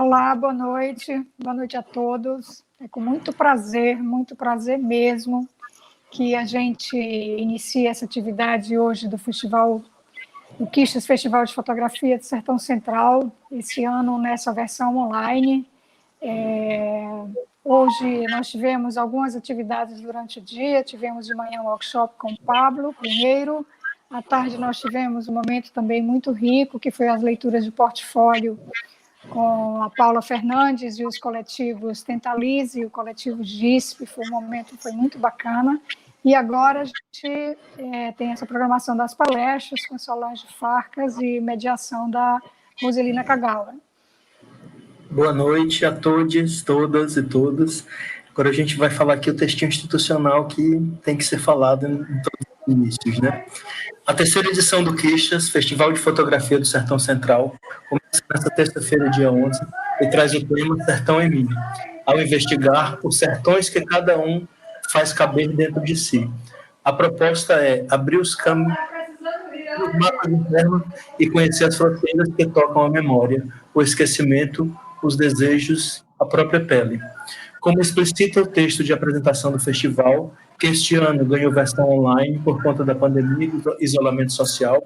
Olá, boa noite a todos. É com muito prazer mesmo, que a gente inicia essa atividade hoje do Festival, o Quixas Festival de Fotografia do Sertão Central, esse ano nessa versão online. Hoje nós tivemos algumas atividades durante o dia, tivemos de manhã um workshop com o Pablo Pinheiro, à tarde nós tivemos um momento também muito rico, que foi as leituras de portfólio com a Paula Fernandes e os coletivos Tentalize e o coletivo GISP, foi muito bacana. E agora a gente tem essa programação das palestras com Solange Farcas e mediação da Roselina Kagawa. Boa noite a todos, todas e todos. Agora a gente vai falar aqui o textinho institucional que tem que ser falado em todos os inícios, né? A terceira edição do Quixas, Festival de Fotografia do Sertão Central, começa nesta terça-feira, dia 11, e traz o tema Sertão em Mim, ao investigar os sertões que cada um faz caber dentro de si. A proposta é abrir os caminhos dos mapas internos e conhecer as fronteiras que tocam a memória, o esquecimento, os desejos, a própria pele. Como explicita o texto de apresentação do festival, que este ano ganhou versão online por conta da pandemia e do isolamento social,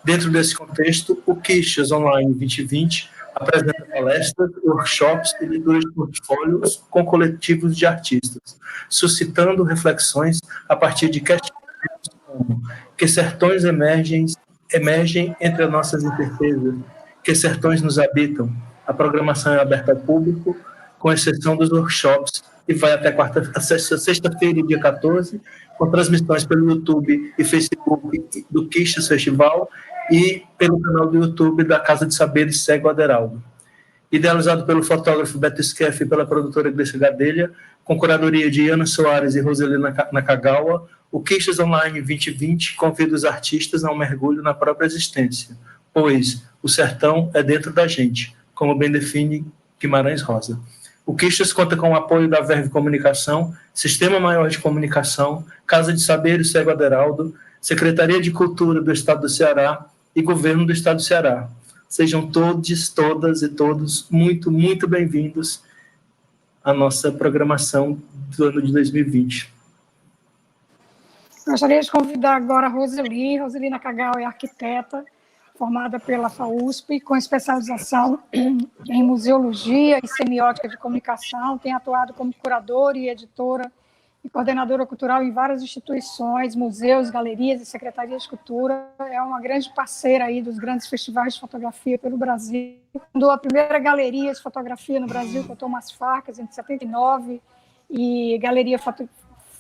dentro desse contexto, o Quixas Online 2020 apresenta palestras, workshops e leituras de portfólios com coletivos de artistas, suscitando reflexões a partir de questionamentos como: que sertões emergem entre as nossas incertezas? Que sertões nos habitam? A programação é aberta ao público, com exceção dos workshops, e vai até sexta-feira, dia 14, com transmissões pelo YouTube e Facebook do Quixas Festival e pelo canal do YouTube da Casa de Saberes Cego Aderaldo. Idealizado pelo fotógrafo Beto Skeff e pela produtora Gleice Gadelha, com curadoria de Ana Soares e Roselina Nakagawa, o Quixas Online 2020 convida os artistas a um mergulho na própria existência, pois o sertão é dentro da gente, como bem define Guimarães Rosa. O Quixas conta com o apoio da Verve Comunicação, Sistema Maior de Comunicação, Casa de Saberes Cego Aderaldo, Secretaria de Cultura do Estado do Ceará e Governo do Estado do Ceará. Sejam todos, todas e todos muito, muito bem-vindos à nossa programação do ano de 2020. Gostaria de convidar agora a Roselina Nakagawa é arquiteta, formada pela FAUSP, com especialização em museologia e semiótica de comunicação, tem atuado como curadora e editora e coordenadora cultural em várias instituições, museus, galerias e secretarias de cultura. É uma grande parceira aí dos grandes festivais de fotografia pelo Brasil. Fundou a primeira galeria de fotografia no Brasil com Thomas Farkas, em 79, e Galeria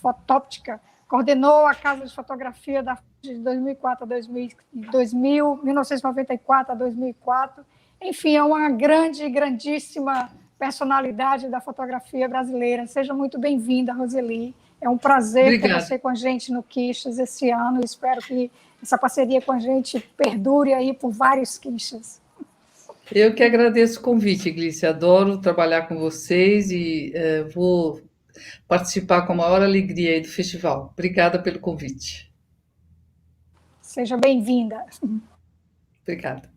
Fotóptica. Coordenou a Casa de Fotografia de 2004 a 1994 a 2004. Enfim, é uma grandíssima personalidade da fotografia brasileira. Seja muito bem-vinda, Roseli. É um prazer ter você com a gente no Quixas esse ano. Espero que essa parceria com a gente perdure aí por vários Quixas. Eu que agradeço o convite, Gleice. Adoro trabalhar com vocês e vou participar com a maior alegria aí do festival. Obrigada pelo convite. Seja bem-vinda. Obrigada.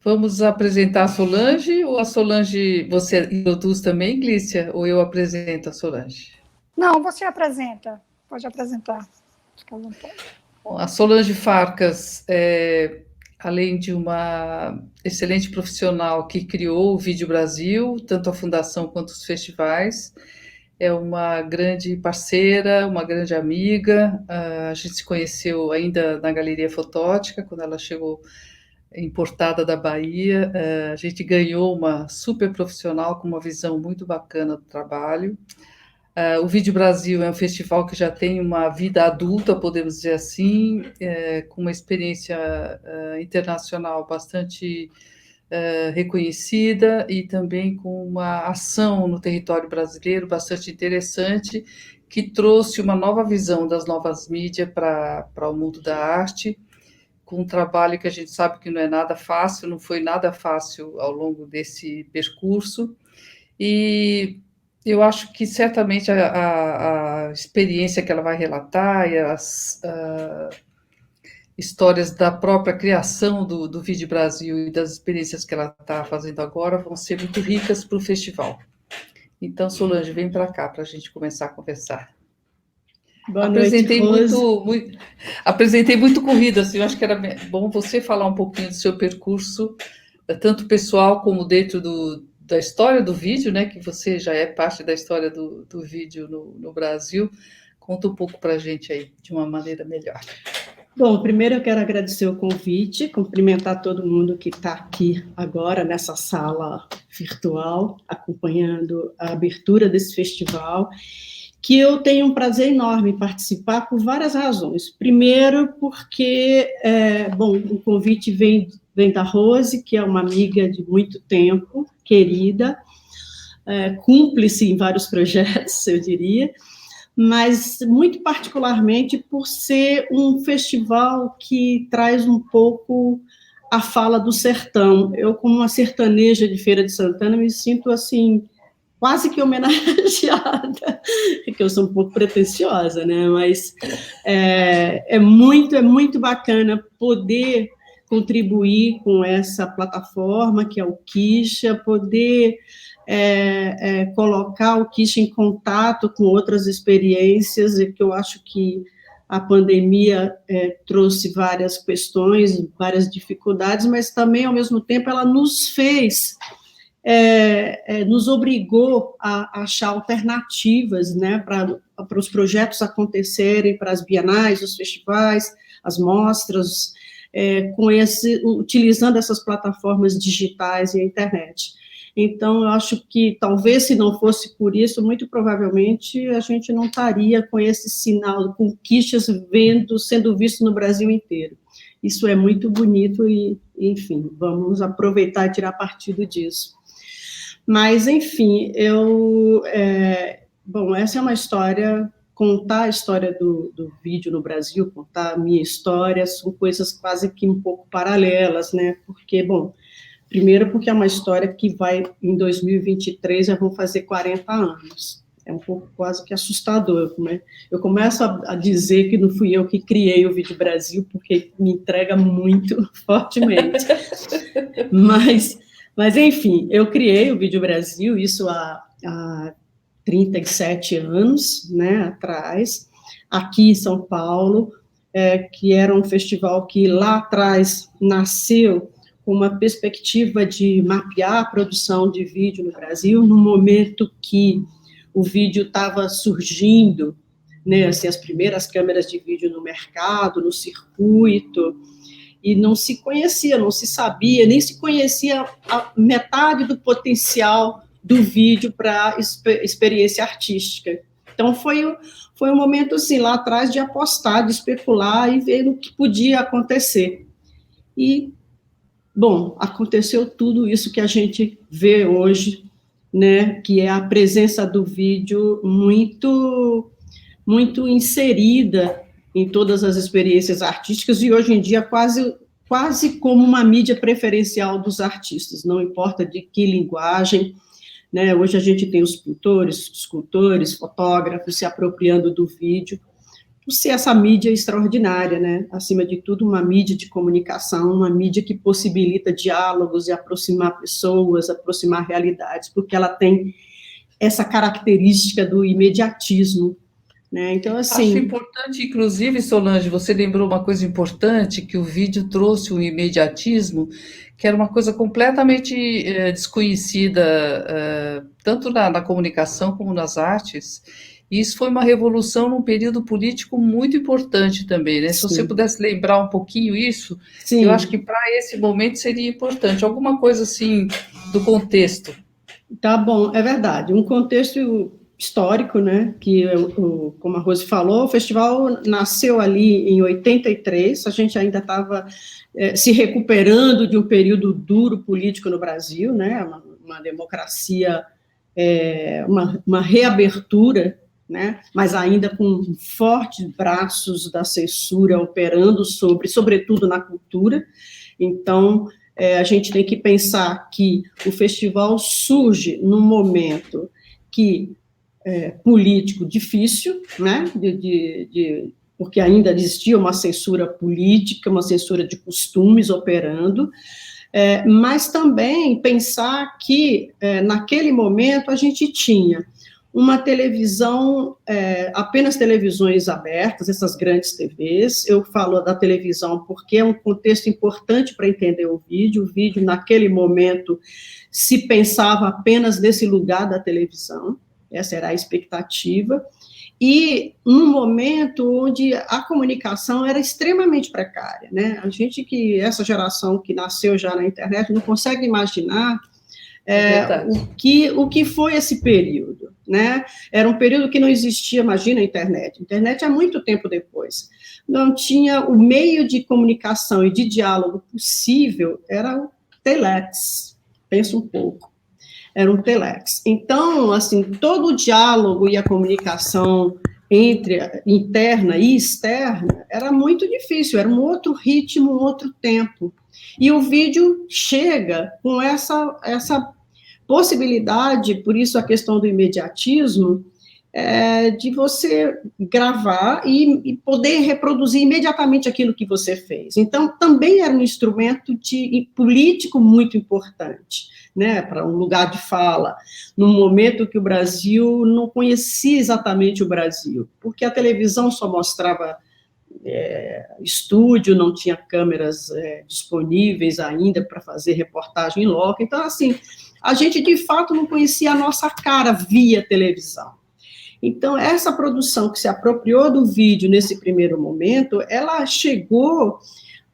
Vamos apresentar a Solange, ou a Solange você introduz também, Glícia, ou eu apresento a Solange? Não, você apresenta. Pode apresentar. Fica à vontade. Bom, a Solange Farcas, além de uma excelente profissional que criou o Vídeo Brasil, tanto a fundação quanto os festivais, é uma grande parceira, uma grande amiga. A gente se conheceu ainda na Galeria Fotótica, quando ela chegou importada da Bahia. A gente ganhou uma super profissional com uma visão muito bacana do trabalho. O Vídeo Brasil é um festival que já tem uma vida adulta, podemos dizer assim, com uma experiência internacional bastante reconhecida e também com uma ação no território brasileiro bastante interessante, que trouxe uma nova visão das novas mídias para o mundo da arte, com um trabalho que a gente sabe que não é nada fácil, não foi nada fácil ao longo desse percurso, e eu acho que certamente a experiência que ela vai relatar e as histórias da própria criação do Vídeo Brasil e das experiências que ela está fazendo agora vão ser muito ricas para o festival. Então, Solange, vem para cá para a gente começar a conversar. Boa noite, Rose. Apresentei muito corrido, assim, eu acho que era bom você falar um pouquinho do seu percurso, tanto pessoal como dentro da história do vídeo, né, que você já é parte da história do vídeo no Brasil. Conta um pouco para a gente aí, de uma maneira melhor. Bom, primeiro eu quero agradecer o convite, cumprimentar todo mundo que está aqui agora nessa sala virtual, acompanhando a abertura desse festival, que eu tenho um prazer enorme em participar por várias razões. Primeiro, porque, o convite vem da Rose, que é uma amiga de muito tempo, querida, cúmplice em vários projetos, eu diria, mas muito particularmente por ser um festival que traz um pouco a fala do sertão. Eu, como uma sertaneja de Feira de Santana, me sinto, assim, quase que homenageada, porque eu sou um pouco pretensiosa, né? Mas é muito bacana poder contribuir com essa plataforma, que é o Quixa, poder colocar o Quixa em contato com outras experiências, e que eu acho que a pandemia trouxe várias questões, várias dificuldades, mas também, ao mesmo tempo, ela nos fez, nos obrigou a achar alternativas, né, para os projetos acontecerem, para as bienais, os festivais, as mostras, utilizando essas plataformas digitais e a internet. Então, eu acho que, talvez, se não fosse por isso, muito provavelmente a gente não estaria com esse sinal, com Quixas sendo visto no Brasil inteiro. Isso é muito bonito e, enfim, vamos aproveitar e tirar partido disso. Mas, enfim, essa é uma história, contar a história do vídeo no Brasil, contar a minha história, são coisas quase que um pouco paralelas, né? Porque, primeiro, porque é uma história que vai, em 2023, já vão fazer 40 anos. É um pouco quase que assustador, né? Eu começo a dizer que não fui eu que criei o Vídeo Brasil, porque me entrega muito fortemente. Mas, enfim, eu criei o Vídeo Brasil, isso há 37 anos, né, atrás, aqui em São Paulo, que era um festival que lá atrás nasceu com uma perspectiva de mapear a produção de vídeo no Brasil, no momento que o vídeo estava surgindo, né, assim, as primeiras câmeras de vídeo no mercado, no circuito, e não se conhecia, não se sabia, nem se conhecia a metade do potencial do vídeo para experiência artística. Então, foi um momento, assim, lá atrás, de apostar, de especular e ver o que podia acontecer. E, aconteceu tudo isso que a gente vê hoje, né, que é a presença do vídeo muito, muito inserida em todas as experiências artísticas, e hoje em dia quase como uma mídia preferencial dos artistas, não importa de que linguagem, né? Hoje a gente tem os pintores, escultores, fotógrafos se apropriando do vídeo, por ser essa mídia extraordinária, né? Acima de tudo, uma mídia de comunicação, uma mídia que possibilita diálogos e aproximar pessoas, aproximar realidades, porque ela tem essa característica do imediatismo, né? Então, assim... Acho importante, inclusive, Solange, você lembrou uma coisa importante, que o vídeo trouxe um imediatismo, que era uma coisa completamente desconhecida, tanto na comunicação como nas artes, e isso foi uma revolução num período político muito importante também, né? Se você pudesse lembrar um pouquinho isso, eu acho que para esse momento seria importante, alguma coisa assim do contexto. Tá bom, é verdade, um contexto histórico, né, que, como a Rose falou, o festival nasceu ali em 83, a gente ainda estava se recuperando de um período duro político no Brasil, né, uma democracia, uma reabertura, né, mas ainda com fortes braços da censura operando sobretudo na cultura. Então, a gente tem que pensar que o festival surge num momento político difícil, né, porque ainda existia uma censura política, uma censura de costumes operando, mas também pensar que, naquele momento, a gente tinha uma televisão, apenas televisões abertas, essas grandes TVs. Eu falo da televisão porque é um contexto importante para entender o vídeo. O vídeo, naquele momento, se pensava apenas nesse lugar da televisão, essa era a expectativa, e num momento onde a comunicação era extremamente precária, né? A gente essa geração que nasceu já na internet, não consegue imaginar o que foi esse período, né? Era um período que não existia, imagina, a internet. A internet é muito tempo depois. Não tinha o meio de comunicação e de diálogo possível, era o telex. Pensa um pouco. Era um telex. Então, assim, todo o diálogo e a comunicação interna e externa era muito difícil, era um outro ritmo, um outro tempo. E o vídeo chega com essa possibilidade, por isso a questão do imediatismo, de você gravar e poder reproduzir imediatamente aquilo que você fez. Então, também era um instrumento político muito importante, né, para um lugar de fala, num momento que o Brasil não conhecia exatamente o Brasil, porque a televisão só mostrava estúdio, não tinha câmeras disponíveis ainda para fazer reportagem em loco. Então, assim, a gente, de fato, não conhecia a nossa cara via televisão. Então, essa produção que se apropriou do vídeo nesse primeiro momento, ela chegou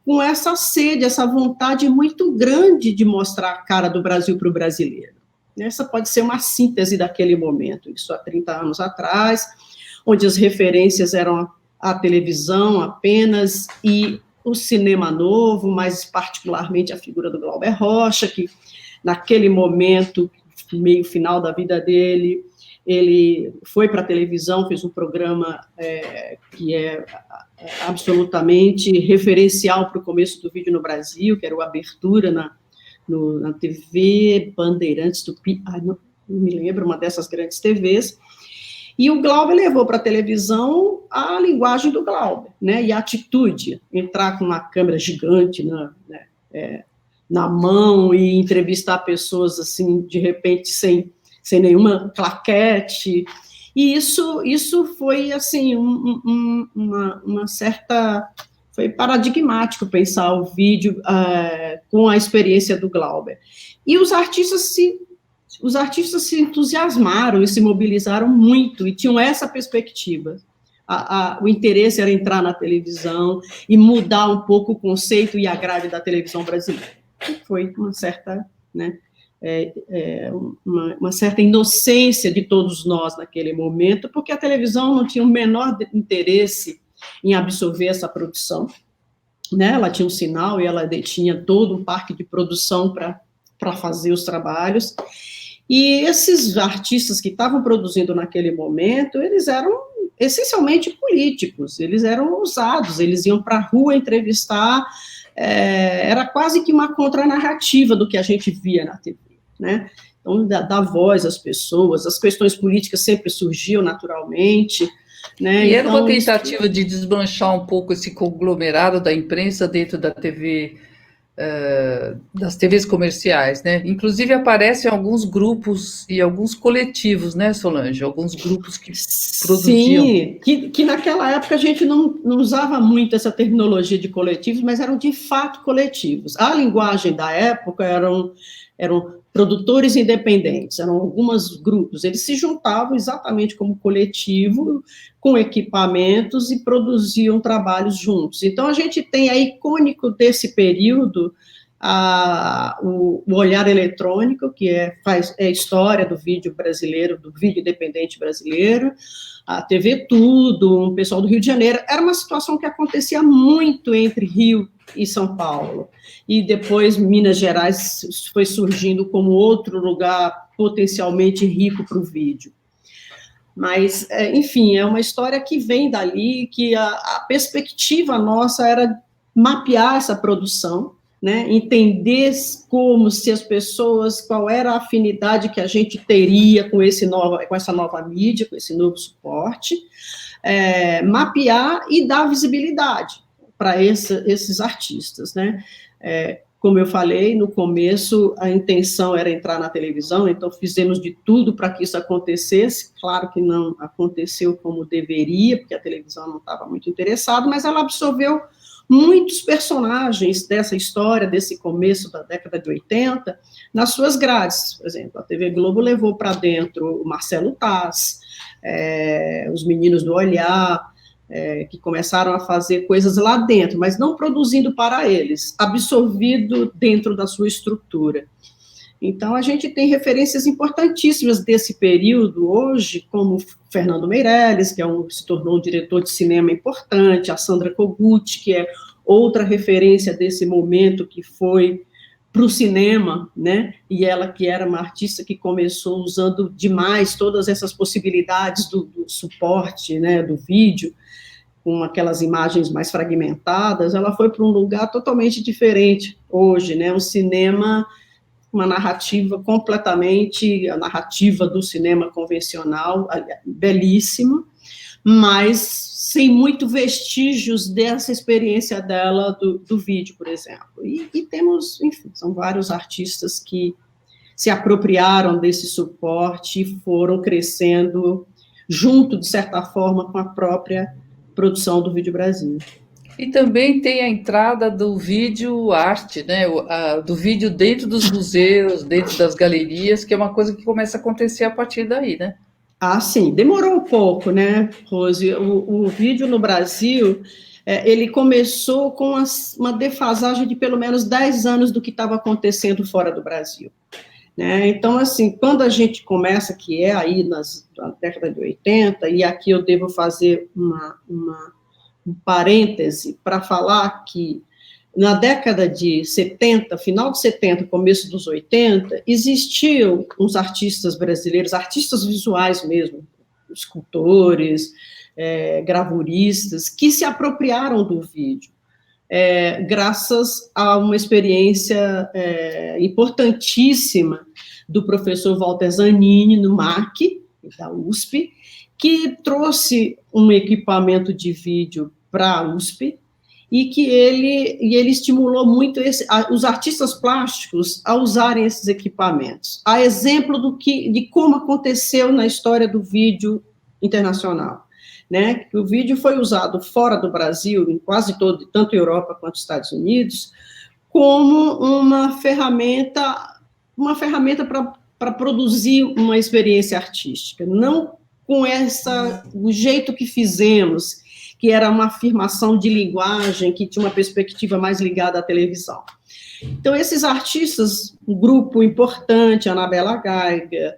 com essa sede, essa vontade muito grande de mostrar a cara do Brasil para o brasileiro. Essa pode ser uma síntese daquele momento, isso há 30 anos atrás, onde as referências eram a televisão apenas e o cinema novo, mais particularmente a figura do Glauber Rocha, que naquele momento, meio final da vida dele, ele foi para a televisão, fez um programa que é absolutamente referencial para o começo do vídeo no Brasil, que era o Abertura na TV Bandeirantes do não me lembro, uma dessas grandes TVs, e o Glauber levou para a televisão a linguagem do Glauber, né, e a atitude, entrar com uma câmera gigante na mão e entrevistar pessoas, assim, de repente, sem nenhuma claquete, e isso foi, assim, uma certa... Foi paradigmático pensar o vídeo com a experiência do Glauber. E os artistas se entusiasmaram e se mobilizaram muito, e tinham essa perspectiva. O interesse era entrar na televisão e mudar um pouco o conceito e a grade da televisão brasileira. Foi uma certa... né, uma certa inocência de todos nós naquele momento, porque a televisão não tinha o menor interesse em absorver essa produção, né? Ela tinha um sinal e ela detinha todo um parque de produção para fazer os trabalhos, e esses artistas que estavam produzindo naquele momento, eles eram essencialmente políticos, eles eram ousados, eles iam para a rua entrevistar, era quase que uma contranarrativa do que a gente via na TV, né? Então, dar voz às pessoas, as questões políticas sempre surgiam naturalmente, né? E então, era uma tentativa de desmanchar um pouco esse conglomerado da imprensa dentro da TV, das TVs comerciais, né? Inclusive aparecem alguns grupos e alguns coletivos, né, Solange? Alguns grupos que produziam. Sim, que naquela época a gente não usava muito essa terminologia de coletivos, mas eram de fato coletivos. A linguagem da época eram produtores independentes, eram alguns grupos, eles se juntavam exatamente como coletivo, com equipamentos, e produziam trabalhos juntos. Então, a gente tem aí, icônico desse período, o olhar eletrônico, que é a história do vídeo brasileiro, do vídeo independente brasileiro, a TV Tudo, um pessoal do Rio de Janeiro. Era uma situação que acontecia muito entre Rio e São Paulo, e depois Minas Gerais foi surgindo como outro lugar potencialmente rico para o vídeo. Mas, enfim, é uma história que vem dali, que a perspectiva nossa era mapear essa produção, né, entender como se as pessoas, qual era a afinidade que a gente teria com essa nova mídia, com esse novo suporte, mapear e dar visibilidade para esses artistas, né? Como eu falei, no começo a intenção era entrar na televisão, então fizemos de tudo para que isso acontecesse, claro que não aconteceu como deveria, porque a televisão não estava muito interessada, mas ela absorveu muitos personagens dessa história, desse começo da década de 80, nas suas grades. Por exemplo, a TV Globo levou para dentro o Marcelo Taz, os Meninos do Olhar, que começaram a fazer coisas lá dentro, mas não produzindo para eles, absorvido dentro da sua estrutura. Então, a gente tem referências importantíssimas desse período hoje, como Fernando Meirelles, que se tornou um diretor de cinema importante, a Sandra Kogut, que é outra referência desse momento que foi para o cinema, né? E ela que era uma artista que começou usando demais todas essas possibilidades do suporte, né, do vídeo, com aquelas imagens mais fragmentadas, ela foi para um lugar totalmente diferente hoje, né? Um cinema, uma narrativa completamente, a narrativa do cinema convencional, belíssima, mas sem muito vestígios dessa experiência dela do vídeo, por exemplo. E temos, enfim, são vários artistas que se apropriaram desse suporte e foram crescendo junto, de certa forma, com a própria produção do Vídeo Brasil. E também tem a entrada do vídeo arte, né? Do vídeo dentro dos museus, dentro das galerias, que é uma coisa que começa a acontecer a partir daí, né? Ah, sim, demorou um pouco, né, Rose? O vídeo no Brasil, ele começou com uma defasagem de pelo menos 10 anos do que estava acontecendo fora do Brasil. Né? Então, assim, quando a gente começa, que é aí na década de 80, e aqui eu devo fazer um parêntese para falar que na década de 70, final de 70, começo dos 80, existiam uns artistas brasileiros, artistas visuais mesmo, escultores, gravuristas, que se apropriaram do vídeo. Graças a uma experiência importantíssima do professor Walter Zanini, no MAC, da USP, que trouxe um equipamento de vídeo para a USP, e que ele estimulou muito os artistas plásticos a usarem esses equipamentos, a exemplo de como aconteceu na história do vídeo internacional. Né, que o vídeo foi usado fora do Brasil, em quase todo, tanto Europa quanto Estados Unidos, como uma ferramenta para produzir uma experiência artística, não com o jeito que fizemos, que era uma afirmação de linguagem, que tinha uma perspectiva mais ligada à televisão. Então, esses artistas, um grupo importante, a Anabela Geiger,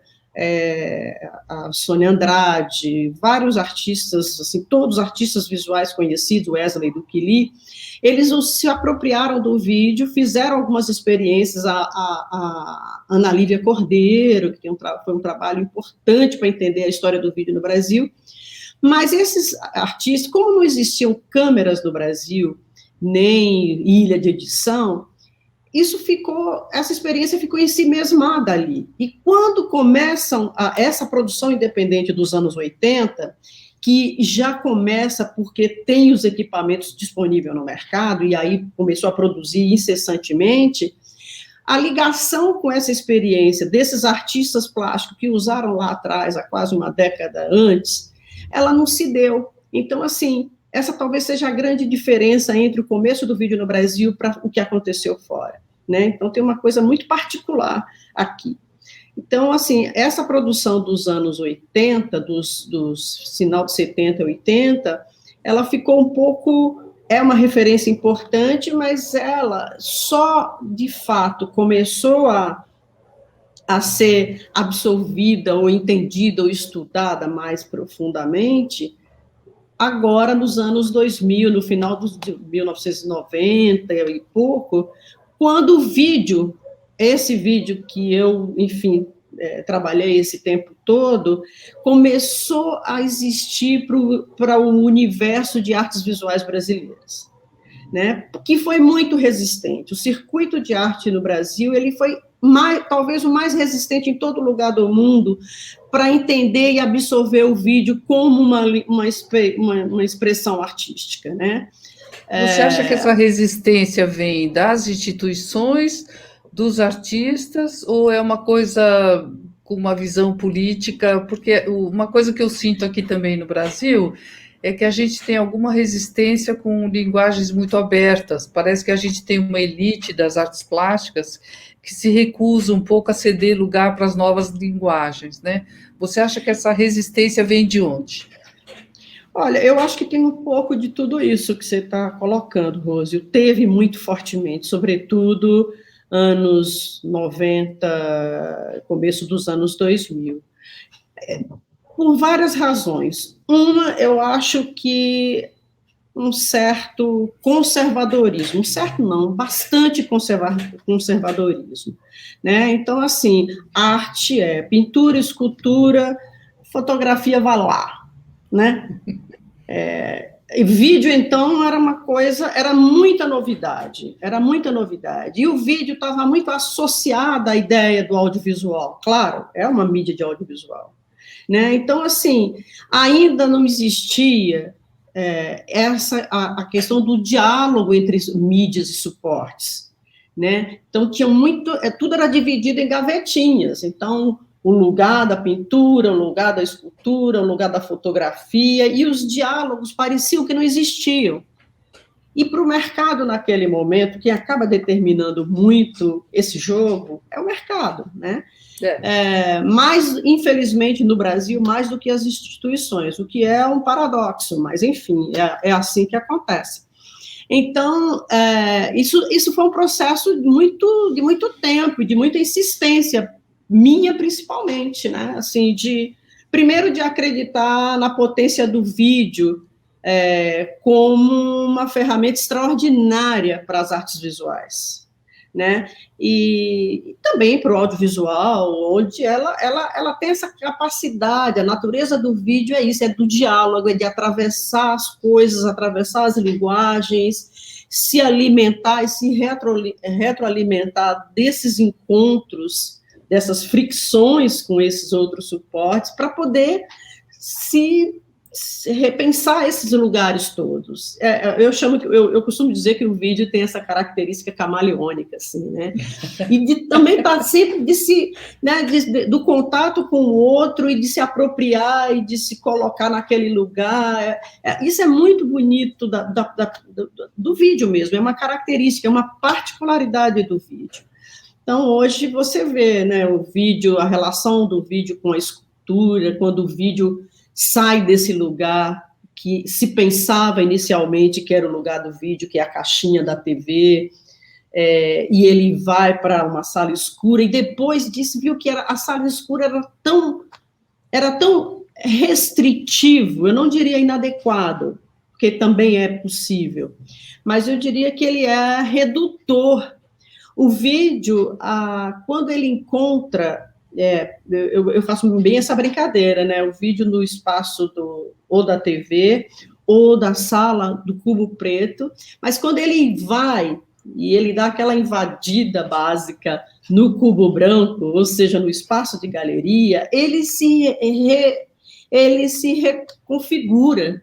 a Sônia Andrade, vários artistas, assim, todos artistas visuais conhecidos, Wesley Duquili, eles se apropriaram do vídeo, fizeram algumas experiências, a Ana Lívia Cordeiro, que foi um trabalho importante para entender a história do vídeo no Brasil, mas esses artistas, como não existiam câmeras no Brasil, nem ilha de edição, essa experiência ficou em si mesmada ali. E quando começam essa produção independente dos anos 80, que já começa porque tem os equipamentos disponíveis no mercado, e aí começou a produzir incessantemente, a ligação com essa experiência desses artistas plásticos que usaram lá atrás, há quase uma década antes, ela não se deu. Então, assim, essa talvez seja a grande diferença entre o começo do vídeo no Brasil para o que aconteceu fora, né? Então, tem uma coisa muito particular aqui. Então, assim, essa produção dos anos 80, dos final de 70 e 80, ela ficou um pouco, uma referência importante, mas ela só, de fato, começou a ser absorvida, ou entendida, ou estudada mais profundamente, agora, nos anos 2000, no final de 1990 e pouco, quando o vídeo, esse vídeo que eu, enfim, trabalhei esse tempo todo, começou a existir para o universo de artes visuais brasileiras. né, que foi muito resistente. O circuito de arte no Brasil, ele foi talvez o mais resistente em todo lugar do mundo para entender e absorver o vídeo como uma expressão artística, né? Você acha que essa resistência vem das instituições, dos artistas, ou é uma coisa com uma visão política? Porque uma coisa que eu sinto aqui também no Brasil é que a gente tem alguma resistência com linguagens muito abertas. Parece que a gente tem uma elite das artes plásticas que se recusa um pouco a ceder lugar para as novas linguagens, né? Você acha que essa resistência vem de onde? Olha, eu acho que tem um pouco de tudo isso que você está colocando, Rose. Teve muito fortemente, sobretudo anos 90, começo dos anos 2000. Por várias razões. Uma, eu acho que um certo conservadorismo, certo não, bastante conservadorismo, né? Então, assim, arte é pintura, escultura, fotografia vai lá, né? Vídeo, então, era uma coisa, era muita novidade, e o vídeo estava muito associado à ideia do audiovisual, claro, é uma mídia de audiovisual, né? Então, assim, ainda não existia a questão do diálogo entre mídias e suportes, né? Então, tinha tudo era dividido em gavetinhas, então, o lugar da pintura, o lugar da escultura, o lugar da fotografia, e os diálogos pareciam que não existiam. E para o mercado, naquele momento, quem acaba determinando muito esse jogo é o mercado, né? Mas, infelizmente, no Brasil, mais do que as instituições, o que é um paradoxo, mas, enfim, é assim que acontece. Então, isso foi um processo de muito tempo, de muita insistência, minha principalmente, né? Assim, primeiro de acreditar na potência do vídeo como uma ferramenta extraordinária para as artes visuais, né? E também para o audiovisual, onde ela tem essa capacidade, a natureza do vídeo é isso, é do diálogo, é de atravessar as coisas, atravessar as linguagens, se alimentar e se retroalimentar desses encontros, dessas fricções com esses outros suportes, para poder se repensar esses lugares todos. Eu costumo dizer que o vídeo tem essa característica camaleônica, assim, né? E também está sempre do contato com o outro e de se apropriar e de se colocar naquele lugar. Isso é muito bonito do vídeo mesmo, é uma característica, é uma particularidade do vídeo. Então, hoje você vê, né, o vídeo, a relação do vídeo com a escultura, quando o vídeo sai desse lugar que se pensava inicialmente que era o lugar do vídeo, que é a caixinha da TV, e ele vai para uma sala escura, e depois disso viu que a sala escura era tão restritivo, eu não diria inadequado, porque também é possível, mas eu diria que ele é redutor. O vídeo, quando ele encontra... eu faço bem essa brincadeira, né? O vídeo no espaço ou da TV, ou da sala do cubo preto, mas quando ele vai e ele dá aquela invadida básica no cubo branco, ou seja, no espaço de galeria, ele se reconfigura.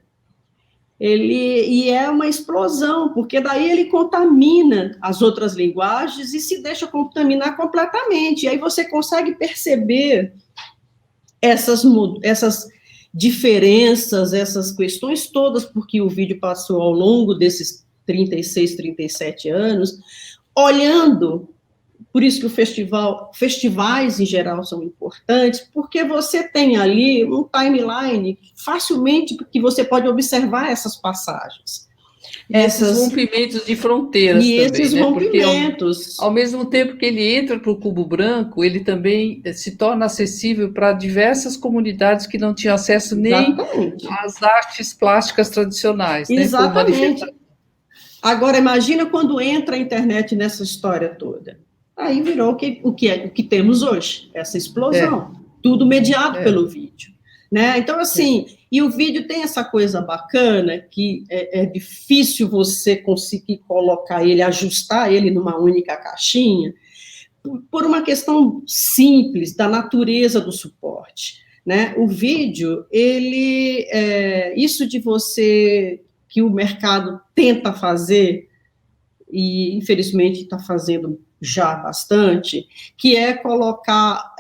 E é uma explosão, porque daí ele contamina as outras linguagens e se deixa contaminar completamente. E aí você consegue perceber essas diferenças, essas questões todas, porque o vídeo passou ao longo desses 36, 37 anos, olhando. Por isso que festivais em geral são importantes, porque você tem ali um timeline facilmente que você pode observar essas passagens. Esses rompimentos de fronteiras também, esses rompimentos. Porque ao mesmo tempo que ele entra para o Cubo Branco, ele também se torna acessível para diversas comunidades que não tinham acesso nem às artes plásticas tradicionais. Exatamente. Né? Agora, imagina quando entra a internet nessa história toda. Aí virou o que temos hoje, essa explosão, tudo mediado pelo vídeo, né? Então, assim, E o vídeo tem essa coisa bacana, que é difícil você conseguir colocar ele, ajustar ele numa única caixinha, por uma questão simples da natureza do suporte, né? O vídeo, isso de você, que o mercado tenta fazer, e infelizmente está fazendo já bastante, que é colocar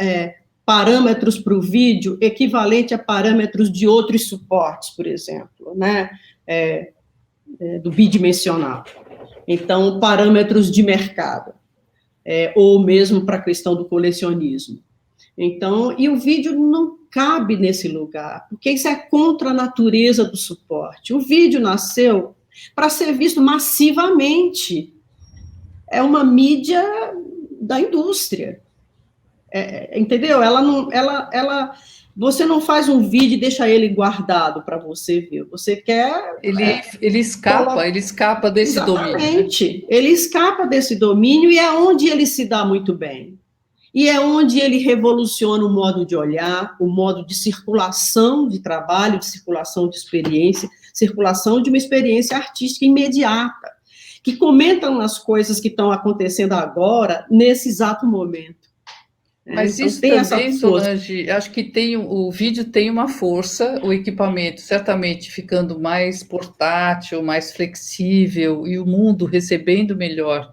parâmetros para o vídeo equivalente a parâmetros de outros suportes, por exemplo, né? Do bidimensional. Então, parâmetros de mercado. Ou mesmo para a questão do colecionismo. Então, e o vídeo não cabe nesse lugar, porque isso é contra a natureza do suporte. O vídeo nasceu para ser visto massivamente. É uma mídia da indústria. Entendeu? Você não faz um vídeo e deixa ele guardado para você ver. Você quer... Ele escapa desse domínio. Exatamente. Ele escapa desse domínio e é onde ele se dá muito bem. E é onde ele revoluciona o modo de olhar, o modo de circulação de trabalho, de circulação de experiência, circulação de uma experiência artística imediata, que comentam as coisas que estão acontecendo agora, nesse exato momento. Mas então, isso também, Solange, acho que o vídeo tem uma força, o equipamento certamente ficando mais portátil, mais flexível, e o mundo recebendo melhor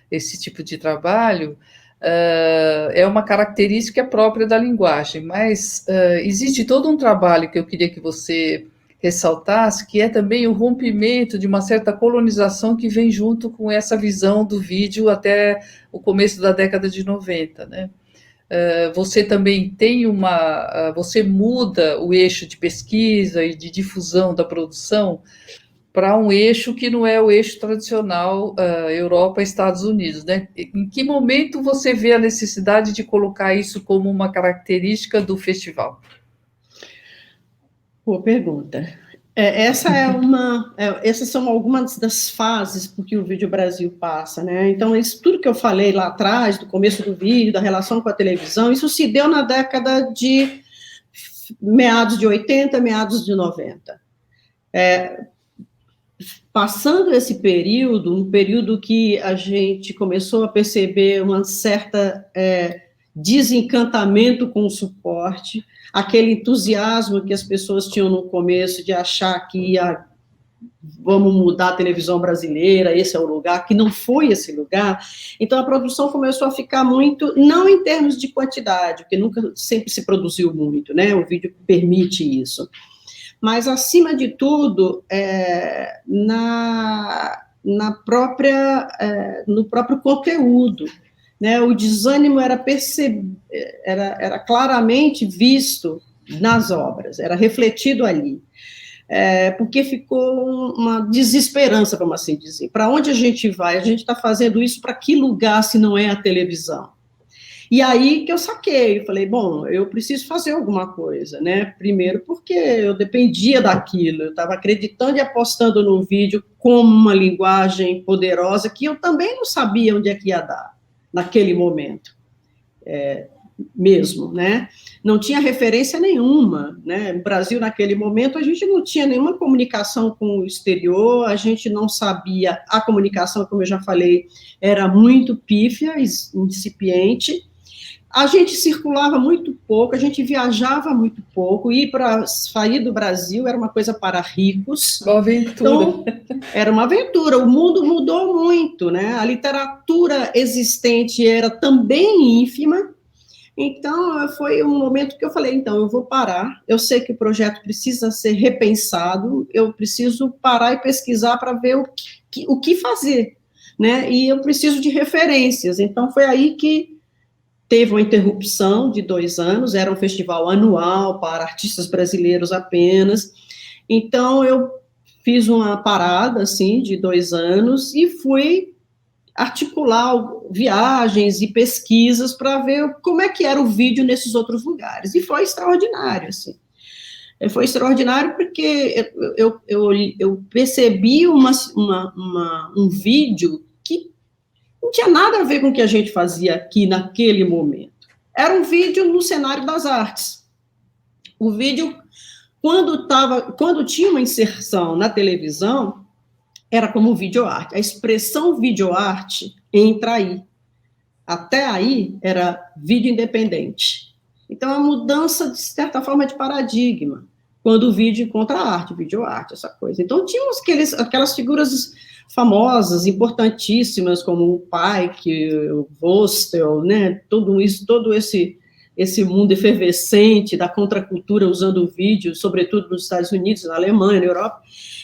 esse tipo de trabalho, é uma característica própria da linguagem, mas existe todo um trabalho que eu queria que você ressaltasse, que é também o rompimento de uma certa colonização que vem junto com essa visão do vídeo até o começo da década de 90, né? Você também você muda o eixo de pesquisa e de difusão da produção para um eixo que não é o eixo tradicional Europa e Estados Unidos, né? Em que momento você vê a necessidade de colocar isso como uma característica do festival? Boa pergunta. Essas são algumas das fases por que o Vídeo Brasil passa, né? Então, isso tudo que eu falei lá atrás, do começo do vídeo, da relação com a televisão, isso se deu na década de meados de 80, meados de 90. Passando esse período, um período que a gente começou a perceber uma certa desencantamento com o suporte, aquele entusiasmo que as pessoas tinham no começo de achar que vamos mudar a televisão brasileira, esse é o lugar, que não foi esse lugar. Então, a produção começou a ficar muito, não em termos de quantidade, porque nunca sempre se produziu muito, né? O vídeo permite isso. Mas, acima de tudo, no próprio conteúdo. Né, o desânimo era claramente visto nas obras, era refletido ali, porque ficou uma desesperança, vamos assim dizer. Para onde a gente vai? A gente está fazendo isso para que lugar se não é a televisão? E aí que eu saquei, falei, bom, eu preciso fazer alguma coisa, né? Primeiro porque eu dependia daquilo, eu estava acreditando e apostando no vídeo como uma linguagem poderosa que eu também não sabia onde é que ia dar naquele momento, mesmo, né? Não tinha referência nenhuma, né? No Brasil, naquele momento, a gente não tinha nenhuma comunicação com o exterior, a gente não sabia, a comunicação, como eu já falei, era muito pífia, incipiente, a gente circulava muito pouco, a gente viajava muito pouco, sair do Brasil era uma coisa para ricos. Uma aventura. Então, era uma aventura, o mundo mudou muito, né? A literatura existente era também ínfima, então foi um momento que eu falei, então, eu vou parar, eu sei que o projeto precisa ser repensado, eu preciso parar e pesquisar para ver o que fazer, né? E eu preciso de referências, então foi aí que teve uma interrupção de 2 anos, era um festival anual para artistas brasileiros apenas, então eu fiz uma parada, assim, de 2 anos e fui articular viagens e pesquisas para ver como é que era o vídeo nesses outros lugares, e foi extraordinário, assim. Foi extraordinário porque eu percebi um vídeo que não tinha nada a ver com o que a gente fazia aqui naquele momento. Era um vídeo no cenário das artes. O vídeo quando tinha uma inserção na televisão, era como videoarte. A expressão videoarte entra aí. Até aí era vídeo independente. Então, a mudança, de certa forma, de paradigma, quando o vídeo encontra a arte, videoarte, essa coisa. Então, tínhamos aquelas figuras famosas, importantíssimas, como o Pike, o Vostell, né, tudo isso, todo esse mundo efervescente da contracultura usando o vídeo, sobretudo nos Estados Unidos, na Alemanha, na Europa.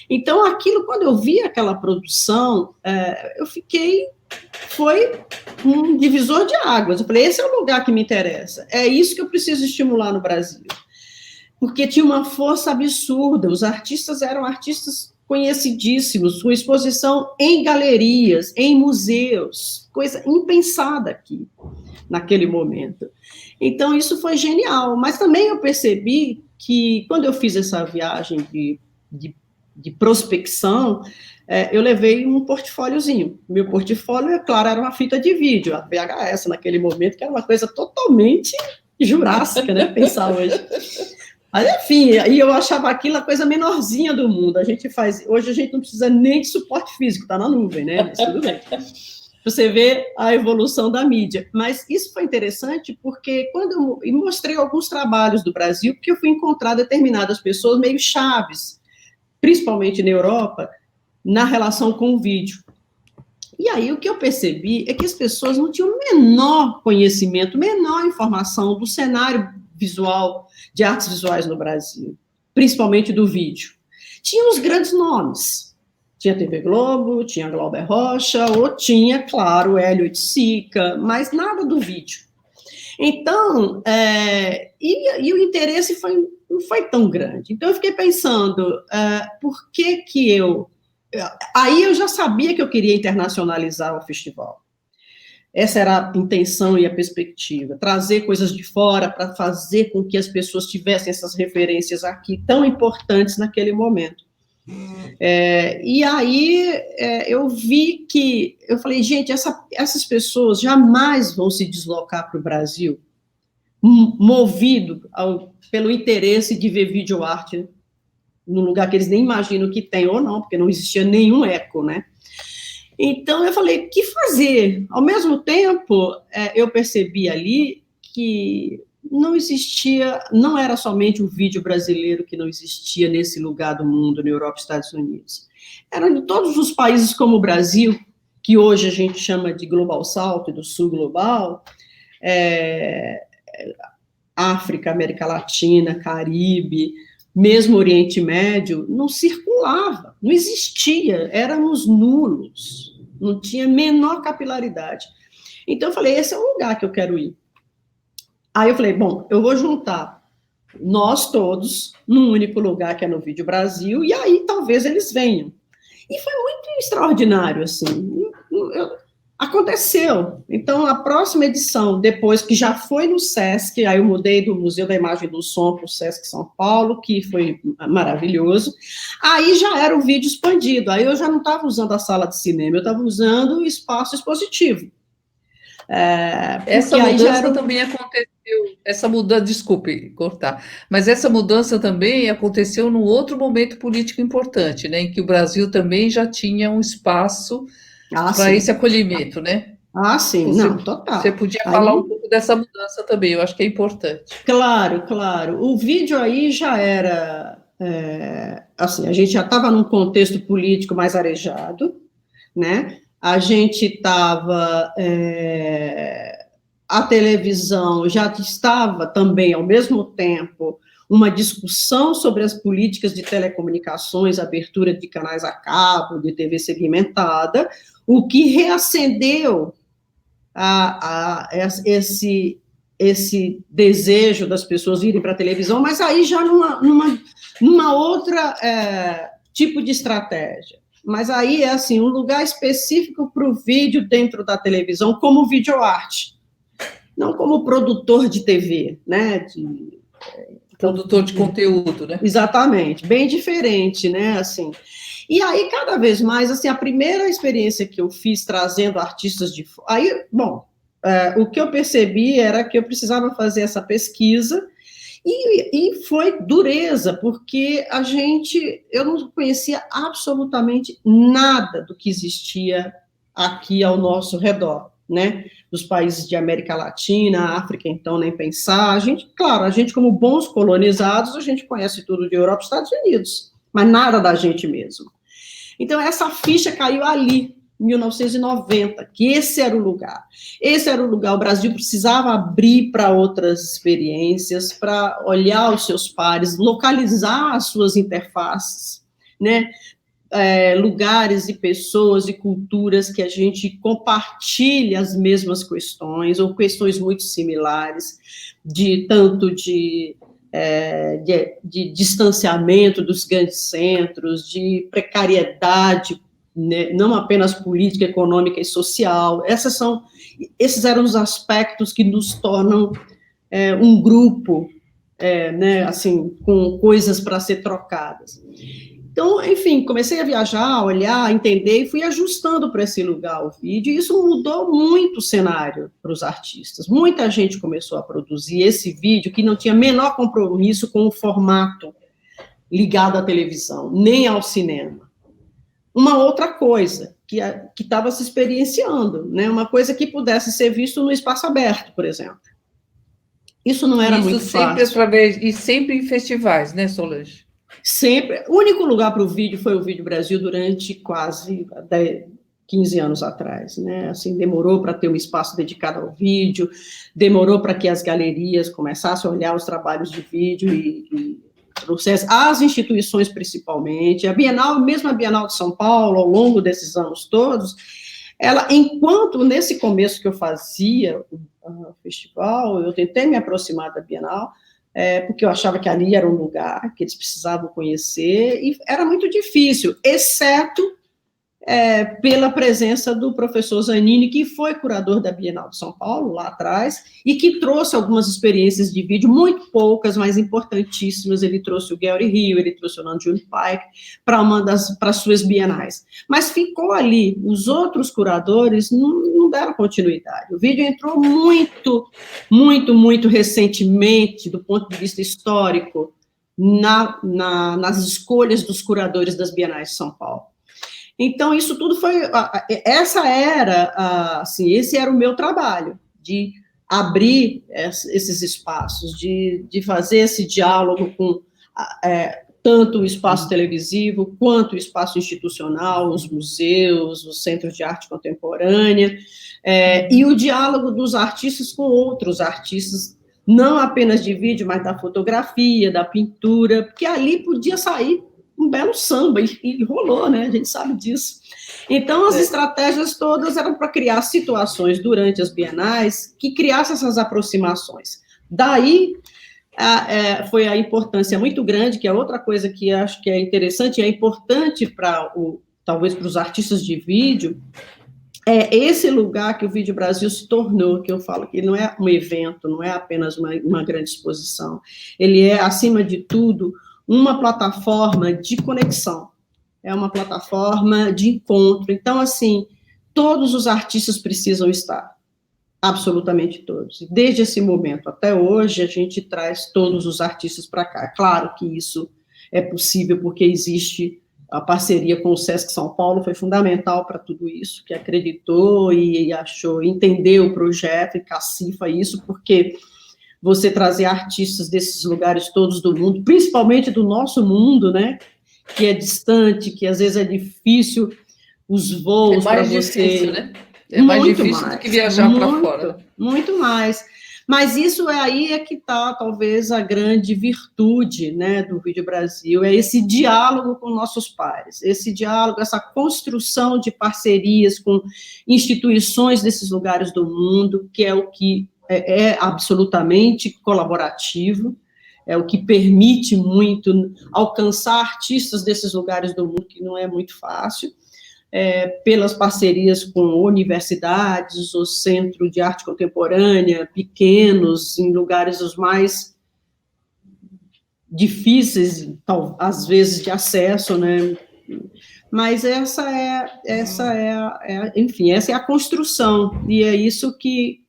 Então, aquilo, quando eu vi aquela produção, foi um divisor de águas. Eu falei, esse é o lugar que me interessa, é isso que eu preciso estimular no Brasil. Porque tinha uma força absurda, os artistas eram artistas conhecidíssimos, com exposição em galerias, em museus, coisa impensada aqui, naquele momento. Então, isso foi genial, mas também eu percebi que, quando eu fiz essa viagem de prospecção, eu levei um portfóliozinho. Meu portfólio, é claro, era uma fita de vídeo, a VHS naquele momento, que era uma coisa totalmente jurássica, né, pensar hoje. Mas, enfim, aí eu achava aquilo a coisa menorzinha do mundo. Hoje a gente não precisa nem de suporte físico, está na nuvem, né? Mas tudo bem. Você vê a evolução da mídia. Mas isso foi interessante porque quando eu mostrei alguns trabalhos do Brasil, porque eu fui encontrar determinadas pessoas meio chaves, principalmente na Europa, na relação com o vídeo. E aí o que eu percebi é que as pessoas não tinham o menor conhecimento, menor informação do cenário visual, de artes visuais no Brasil, principalmente do vídeo. Tinha os grandes nomes, tinha TV Globo, tinha Glauber Rocha, ou tinha, claro, Hélio Oiticica, mas nada do vídeo. Então, e o interesse não foi tão grande. Então, eu fiquei pensando, por que eu... Aí eu já sabia que eu queria internacionalizar o festival. Essa era a intenção e a perspectiva, trazer coisas de fora para fazer com que as pessoas tivessem essas referências aqui, tão importantes naquele momento. E aí eu vi que, eu falei, gente, essas pessoas jamais vão se deslocar para o Brasil, movido pelo interesse de ver videoarte num lugar que eles nem imaginam que tem ou não, porque não existia nenhum eco, né? Então, eu falei, o que fazer? Ao mesmo tempo, eu percebi ali que não existia, não era somente o vídeo brasileiro que não existia nesse lugar do mundo, na Europa e Estados Unidos. Eram de todos os países como o Brasil, que hoje a gente chama de Global South, do Sul Global, África, América Latina, Caribe, mesmo Oriente Médio, não circulava, não existia, éramos nulos, não tinha a menor capilaridade. Então, eu falei, esse é o lugar que eu quero ir. Aí eu falei, bom, eu vou juntar nós todos num único lugar, que é no Vídeo Brasil, e aí talvez eles venham. E foi muito extraordinário, assim, aconteceu. Então, a próxima edição, depois que já foi no Sesc, aí eu mudei do Museu da Imagem e do Som para o Sesc São Paulo, que foi maravilhoso, aí já era o vídeo expandido, aí eu já não estava usando a sala de cinema, eu estava usando o espaço expositivo. Essa mudança também aconteceu, essa mudança, desculpe cortar, mas essa mudança também aconteceu num outro momento político importante, né, em que o Brasil também já tinha um espaço para esse acolhimento, né? Sim, total. Você podia falar um pouco dessa mudança também, eu acho que é importante. Claro, claro. O vídeo aí já era, assim, a gente já estava num contexto político mais arejado, né? A gente estava, a televisão já estava também, ao mesmo tempo, uma discussão sobre as políticas de telecomunicações, abertura de canais a cabo, de TV segmentada, o que reacendeu esse desejo das pessoas irem para a televisão, mas aí já numa outra tipo de estratégia. Mas aí é assim, um lugar específico para o vídeo dentro da televisão, como videoarte, não como produtor de TV, né? Produtor de conteúdo, né? Exatamente, bem diferente, né? Assim. E aí, cada vez mais, assim, a primeira experiência que eu fiz trazendo artistas de... Aí, bom, o que eu percebi era que eu precisava fazer essa pesquisa E foi dureza, porque eu não conhecia absolutamente nada do que existia aqui ao nosso redor, né? Dos países de América Latina, África, então, nem pensar. Claro, a gente como bons colonizados, a gente conhece tudo de Europa e Estados Unidos, mas nada da gente mesmo. Então, essa ficha caiu ali, em 1990, que esse era o lugar. Esse era o lugar, o Brasil precisava abrir para outras experiências, para olhar os seus pares, localizar as suas interfaces, né? Lugares e pessoas e culturas que a gente compartilha as mesmas questões, ou questões muito similares, tanto de distanciamento dos grandes centros, de precariedade, né, não apenas política, econômica e social. Esses eram os aspectos que nos tornam um grupo, né, assim, com coisas para ser trocadas. Então, enfim, comecei a viajar, a olhar, a entender, e fui ajustando para esse lugar o vídeo, e isso mudou muito o cenário para os artistas. Muita gente começou a produzir esse vídeo que não tinha menor compromisso com o formato ligado à televisão, nem ao cinema. Uma outra coisa que estava se experienciando, né? Uma coisa que pudesse ser visto no espaço aberto, por exemplo. Isso não era muito fácil. E sempre em festivais, né, Solange? Sempre. O único lugar para o vídeo foi o Vídeo Brasil durante quase 15 anos atrás, né? Assim, demorou para ter um espaço dedicado ao vídeo, demorou para que as galerias começassem a olhar os trabalhos de vídeo e trouxessem, as instituições principalmente, a Bienal, mesmo a Bienal de São Paulo, ao longo desses anos todos, ela, enquanto nesse começo que eu fazia o festival, eu tentei me aproximar da Bienal, porque eu achava que ali era um lugar que eles precisavam conhecer, e era muito difícil, exceto pela presença do professor Zanini, que foi curador da Bienal de São Paulo, lá atrás, e que trouxe algumas experiências de vídeo, muito poucas, mas importantíssimas. Ele trouxe o Gary Hill, ele trouxe o Nanjun Pike para as suas bienais. Mas ficou ali, os outros curadores não deram continuidade. O vídeo entrou muito, muito, muito recentemente, do ponto de vista histórico, nas escolhas dos curadores das bienais de São Paulo. Então, isso tudo esse era o meu trabalho, de abrir esses espaços, de fazer esse diálogo com tanto o espaço televisivo, quanto o espaço institucional, os museus, os centros de arte contemporânea, e o diálogo dos artistas com outros artistas, não apenas de vídeo, mas da fotografia, da pintura, porque ali podia sair um belo samba, e rolou, né? A gente sabe disso. Então, as estratégias todas eram para criar situações durante as bienais que criassem essas aproximações. Daí, foi a importância muito grande, que é outra coisa que acho que é interessante, e é importante talvez para os artistas de vídeo, esse lugar que o Vídeo Brasil se tornou, que eu falo que não é um evento, não é apenas uma grande exposição, ele é, acima de tudo, uma plataforma de conexão, é uma plataforma de encontro. Então, assim, todos os artistas precisam estar, absolutamente todos. Desde esse momento até hoje, a gente traz todos os artistas para cá. Claro que isso é possível porque existe a parceria com o Sesc São Paulo, foi fundamental para tudo isso, que acreditou e entendeu o projeto e cacifa isso, porque você trazer artistas desses lugares todos do mundo, principalmente do nosso mundo, né, que é distante, que às vezes é difícil os voos para você. É mais difícil, né? É mais difícil do que viajar para fora. Muito mais. Mas isso aí que está, talvez, a grande virtude, né, do Vídeo Brasil, é esse diálogo com nossos pares, esse diálogo, essa construção de parcerias com instituições desses lugares do mundo, que é o que é absolutamente colaborativo, é o que permite muito alcançar artistas desses lugares do mundo, que não é muito fácil, pelas parcerias com universidades, o Centro de Arte Contemporânea, pequenos, em lugares os mais difíceis, às vezes, de acesso, né? Mas essa é a construção, e é isso que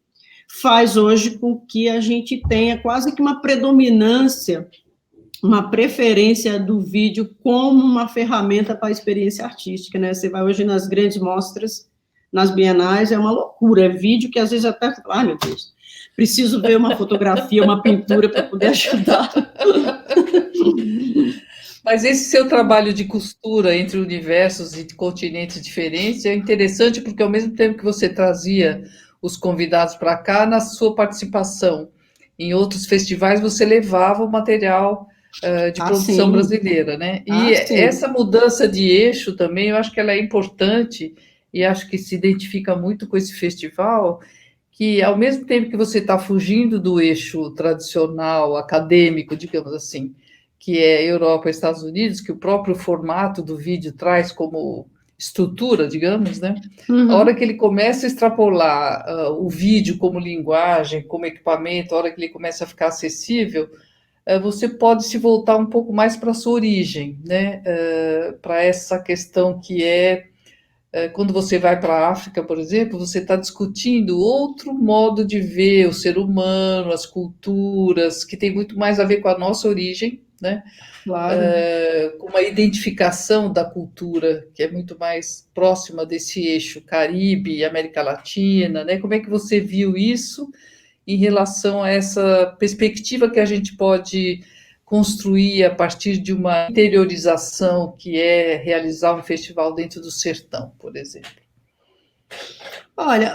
faz hoje com que a gente tenha quase que uma predominância, uma preferência do vídeo como uma ferramenta para a experiência artística, né? Você vai hoje nas grandes mostras, nas bienais, é uma loucura, é vídeo que às vezes até, ai meu Deus, preciso ver uma fotografia, uma pintura para poder ajudar. Mas esse seu trabalho de costura entre universos e continentes diferentes é interessante porque ao mesmo tempo que você trazia os convidados para cá, na sua participação em outros festivais, você levava o material de produção brasileira, né? E essa mudança de eixo também, eu acho que ela é importante e acho que se identifica muito com esse festival, que ao mesmo tempo que você está fugindo do eixo tradicional, acadêmico, digamos assim, que é Europa e Estados Unidos, que o próprio formato do vídeo traz como estrutura, digamos, né? A hora que ele começa a extrapolar o vídeo como linguagem, como equipamento, a hora que ele começa a ficar acessível, você pode se voltar um pouco mais para a sua origem, né? Para essa questão que quando você vai para a África, por exemplo, você está discutindo outro modo de ver o ser humano, as culturas, que tem muito mais a ver com a nossa origem, né? Claro. Com uma identificação da cultura que é muito mais próxima desse eixo Caribe e América Latina, né? Como é que você viu isso em relação a essa perspectiva que a gente pode construir a partir de uma interiorização que é realizar um festival dentro do sertão, por exemplo? Olha,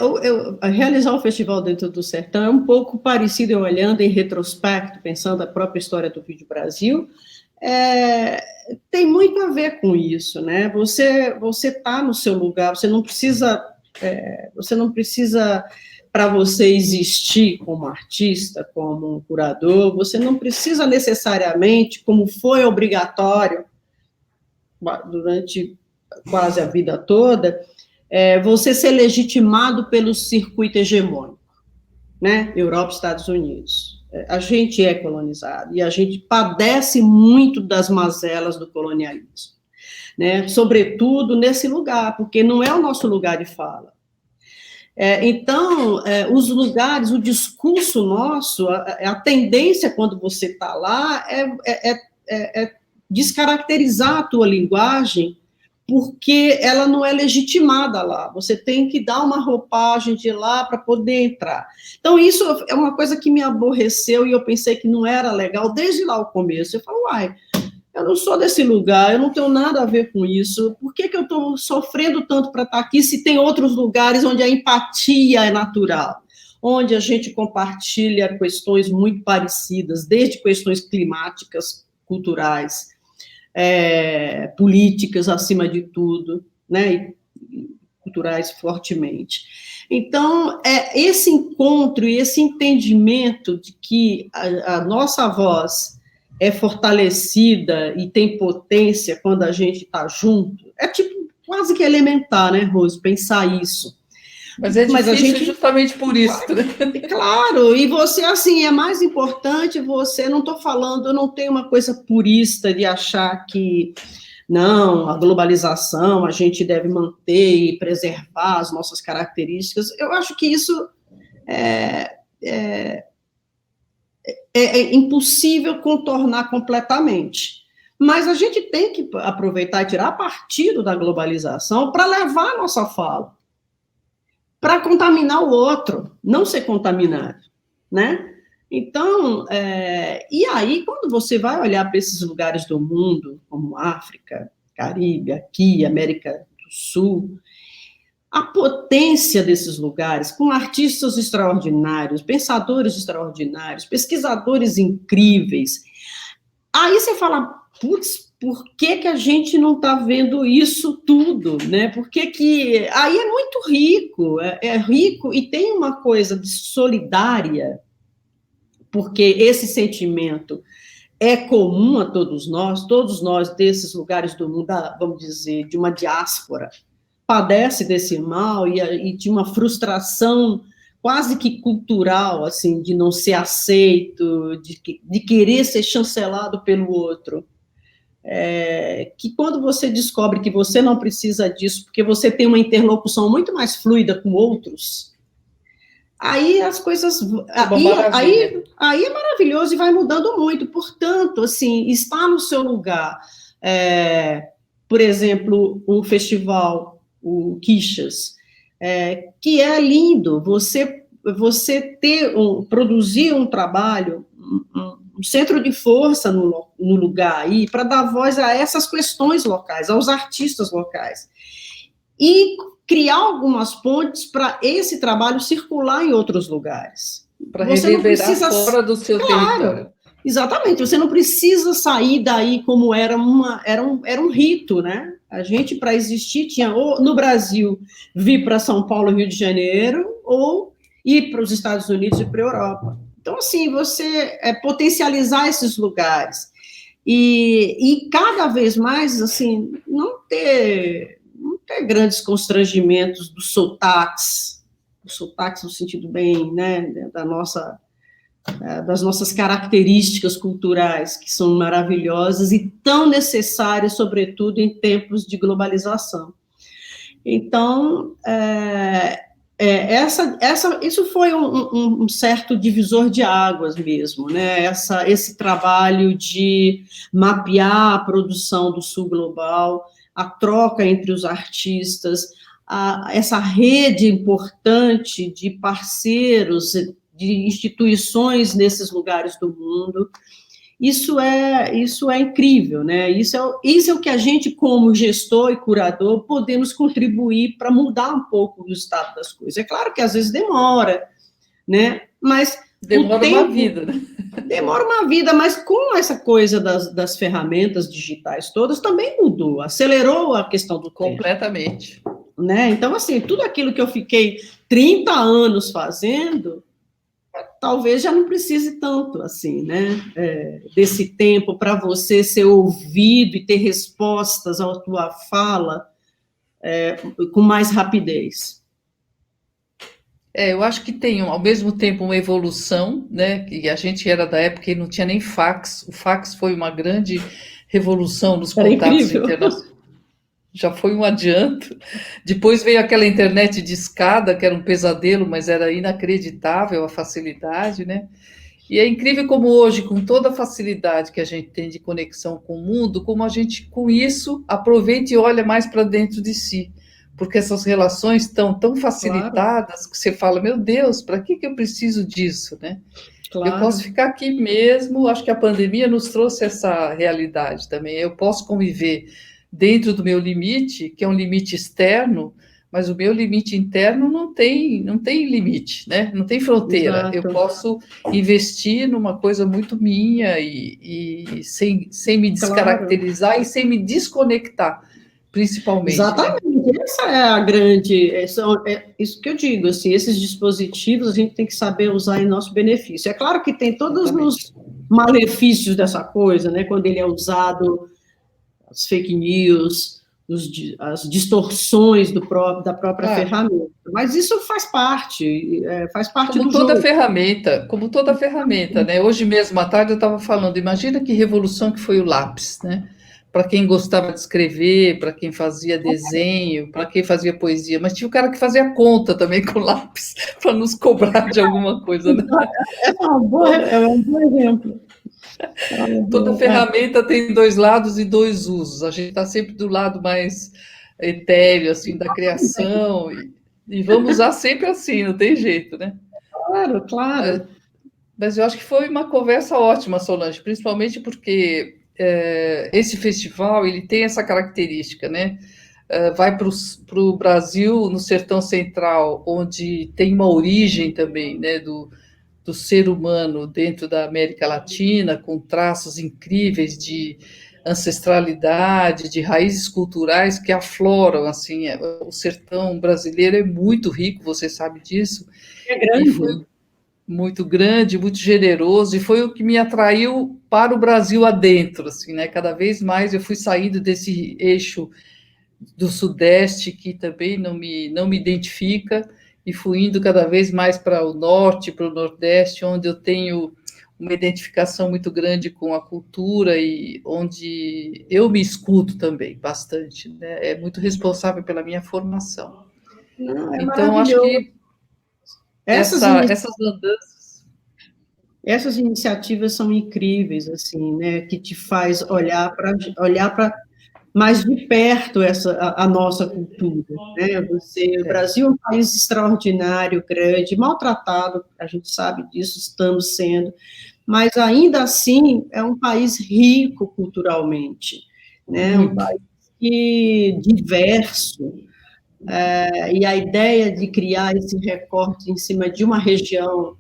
realizar um festival dentro do sertão é um pouco parecido, eu olhando em retrospecto, pensando a própria história do Vídeo Brasil, tem muito a ver com isso, né? Você está no seu lugar, você não precisa, para você existir como artista, como um curador, você não precisa necessariamente, como foi obrigatório durante quase a vida toda, você ser legitimado pelo circuito hegemônico, né? Europa, Estados Unidos. A gente é colonizado e a gente padece muito das mazelas do colonialismo, né? Sobretudo nesse lugar, porque não é o nosso lugar de fala. Então, os lugares, o discurso nosso, a tendência quando você está lá é descaracterizar a tua linguagem, porque ela não é legitimada lá. Você tem que dar uma roupagem de lá para poder entrar. Então, isso é uma coisa que me aborreceu e eu pensei que não era legal desde lá o começo. Eu falo, eu não sou desse lugar, eu não tenho nada a ver com isso. Por que eu estou sofrendo tanto para estar aqui se tem outros lugares onde a empatia é natural? Onde a gente compartilha questões muito parecidas, desde questões climáticas, culturais, políticas acima de tudo, né, e culturais fortemente. Então, esse encontro e esse entendimento de que a nossa voz é fortalecida e tem potência quando a gente está junto, quase que elementar, né, Rose, pensar isso. Mas é difícil, a gente, justamente por isso. Claro, e você, assim, é mais importante você, não estou falando, eu não tenho uma coisa purista de achar que, não, a globalização, a gente deve manter e preservar as nossas características, eu acho que isso é impossível contornar completamente. Mas a gente tem que aproveitar e tirar partido da globalização para levar a nossa fala, para contaminar o outro, não ser contaminado, né? Então, e aí, quando você vai olhar para esses lugares do mundo, como África, Caribe, aqui, América do Sul, a potência desses lugares, com artistas extraordinários, pensadores extraordinários, pesquisadores incríveis, aí você fala, putz, por que a gente não está vendo isso tudo, né? Aí é muito rico, é rico e tem uma coisa de solidária, porque esse sentimento é comum a todos nós desses lugares do mundo, vamos dizer, de uma diáspora, padece desse mal e de uma frustração quase que cultural, assim, de não ser aceito, de querer ser chancelado pelo outro. Que quando você descobre que você não precisa disso, porque você tem uma interlocução muito mais fluida com outros, aí as coisas... Aí é maravilhoso e vai mudando muito. Portanto, assim, está no seu lugar. Por exemplo, o festival, o Quixas, que é lindo, você produzir um trabalho, um centro de força no lugar aí, para dar voz a essas questões locais, aos artistas locais. E criar algumas pontes para esse trabalho circular em outros lugares. Para reverberar fora do seu território. Exatamente, você não precisa sair daí como era um rito, né? A gente, para existir, tinha ou no Brasil vir para São Paulo, Rio de Janeiro, ou ir para os Estados Unidos e para a Europa. Então, assim, você potencializar esses lugares e cada vez mais, assim, não ter grandes constrangimentos dos sotaques no sentido bem, né, das nossas características culturais, que são maravilhosas e tão necessárias, sobretudo em tempos de globalização. Então, isso foi um certo divisor de águas mesmo, né? Esse trabalho de mapear a produção do Sul Global, a troca entre os artistas, essa rede importante de parceiros, de instituições nesses lugares do mundo. Isso é incrível, né? Isso é o que a gente, como gestor e curador, podemos contribuir para mudar um pouco o estado das coisas. É claro que às vezes demora, né? Mas demora uma vida, né? Demora uma vida, mas com essa coisa das ferramentas digitais todas, também mudou, acelerou a questão do completamente. Tempo, né? Então, assim, tudo aquilo que eu fiquei 30 anos fazendo, talvez já não precise tanto, assim, né? Desse tempo para você ser ouvido e ter respostas à tua fala com mais rapidez. Eu acho que tem, ao mesmo tempo, uma evolução, né? Que a gente era da época que não tinha nem fax. O fax foi uma grande revolução nos contatos internacionais. Já foi um adianto. Depois veio aquela internet de escada, que era um pesadelo, mas era inacreditável a facilidade, né? E é incrível como hoje, com toda a facilidade que a gente tem de conexão com o mundo, como a gente, com isso, aproveita e olha mais para dentro de si. Porque essas relações estão tão facilitadas, claro, que você fala, meu Deus, para que eu preciso disso, né? Claro. Eu posso ficar aqui mesmo, acho que a pandemia nos trouxe essa realidade também. Eu posso conviver dentro do meu limite, que é um limite externo, mas o meu limite interno não tem limite, né? Não tem fronteira. Exato. Eu posso investir numa coisa muito minha e sem me descaracterizar, claro, e sem me desconectar, principalmente. Exatamente, né? Essa é a grande... isso que eu digo, assim, esses dispositivos a gente tem que saber usar em nosso benefício. É claro que tem todos os malefícios dessa coisa, né? Quando ele é usado, as fake news, as distorções da própria ferramenta. Mas isso faz parte como do toda jogo. Como toda ferramenta, né? Hoje mesmo à tarde eu estava falando, imagina que revolução que foi o lápis, né? Para quem gostava de escrever, para quem fazia desenho, para quem fazia poesia, mas tinha o cara que fazia conta também com lápis, para nos cobrar de alguma coisa, né? É um bom exemplo. Toda ferramenta tem dois lados e dois usos. A gente está sempre do lado mais etéreo, assim, da criação, e vamos usar sempre assim, não tem jeito, né? Claro, claro. Mas eu acho que foi uma conversa ótima, Solange, principalmente porque esse festival ele tem essa característica, né? Vai para o Brasil, no Sertão Central, onde tem uma origem também, né, do ser humano dentro da América Latina, com traços incríveis de ancestralidade, de raízes culturais que afloram, assim, o sertão brasileiro é muito rico, você sabe disso. É grande. E foi muito grande, muito generoso, e foi o que me atraiu para o Brasil adentro, assim, né? Cada vez mais eu fui saindo desse eixo do Sudeste, que também não me identifica, e fui indo cada vez mais para o Norte, para o Nordeste, onde eu tenho uma identificação muito grande com a cultura e onde eu me escuto também bastante, né? É muito responsável pela minha formação. Não, então, acho que Essas essas andanças. Essas iniciativas são incríveis, assim, né, que te faz olhar para mais de perto a nossa cultura, né? O Brasil é um país extraordinário, grande, maltratado, a gente sabe disso, estamos sendo, mas ainda assim é um país rico culturalmente, né? Um país diverso, e a ideia de criar esse recorte em cima de uma região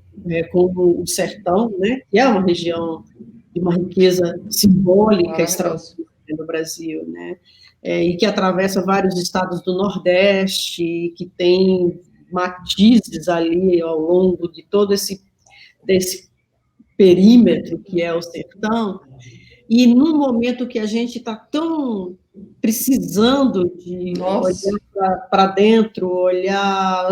como o Sertão, né, que é uma região de uma riqueza simbólica extraordinária no Brasil, né, e que atravessa vários estados do Nordeste, que tem matizes ali ao longo de todo desse perímetro que é o sertão, e num momento que a gente está tão precisando de olhar para dentro, olhar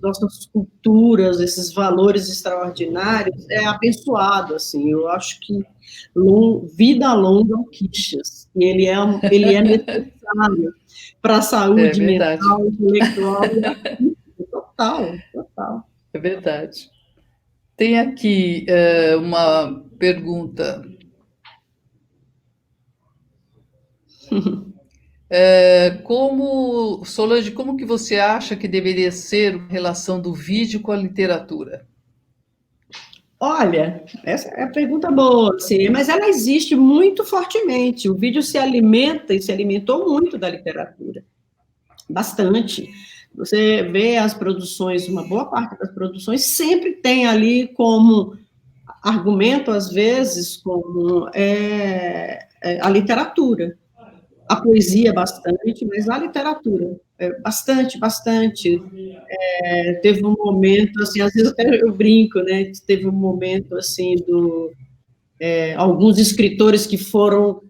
nossas culturas, esses valores extraordinários, é abençoado, assim, eu acho que vida longa ao Quixas, e ele é necessário para a saúde mental, intelectual e artística, total. É verdade. Tem aqui uma pergunta. Solange, como que você acha que deveria ser a relação do vídeo com a literatura? Olha, essa é a pergunta boa, sim, mas ela existe muito fortemente. O vídeo se alimenta e se alimentou muito da literatura, bastante. Você vê as produções, uma boa parte das produções sempre tem ali como argumento, às vezes, como a literatura. A poesia bastante, mas a literatura bastante. Teve um momento, assim, às vezes até eu brinco, né, teve um momento, assim, alguns escritores que foram